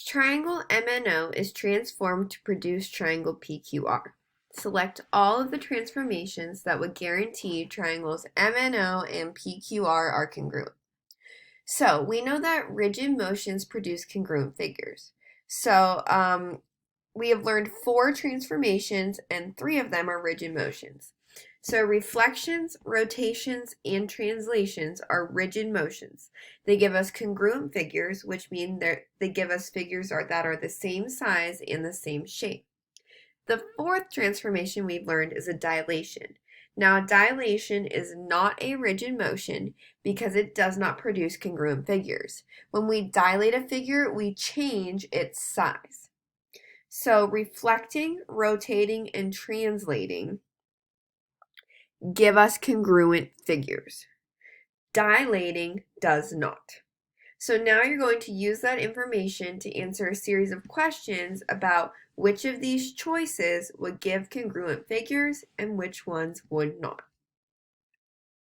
Triangle MNO is transformed to produce triangle PQR. Select all of the transformations that would guarantee triangles MNO and PQR are congruent. So we know that rigid motions produce congruent figures. So we have learned 4 transformations and 3 of them are rigid motions. So reflections, rotations, and translations are rigid motions. They give us congruent figures, which mean they give us figures that are the same size and the same shape. The 4th transformation we've learned is a dilation. Now, dilation is not a rigid motion because it does not produce congruent figures. When we dilate a figure, we change its size. So reflecting, rotating, and translating give us congruent figures. Dilating does not. So now you're going to use that information to answer a series of questions about which of these choices would give congruent figures and which ones would not.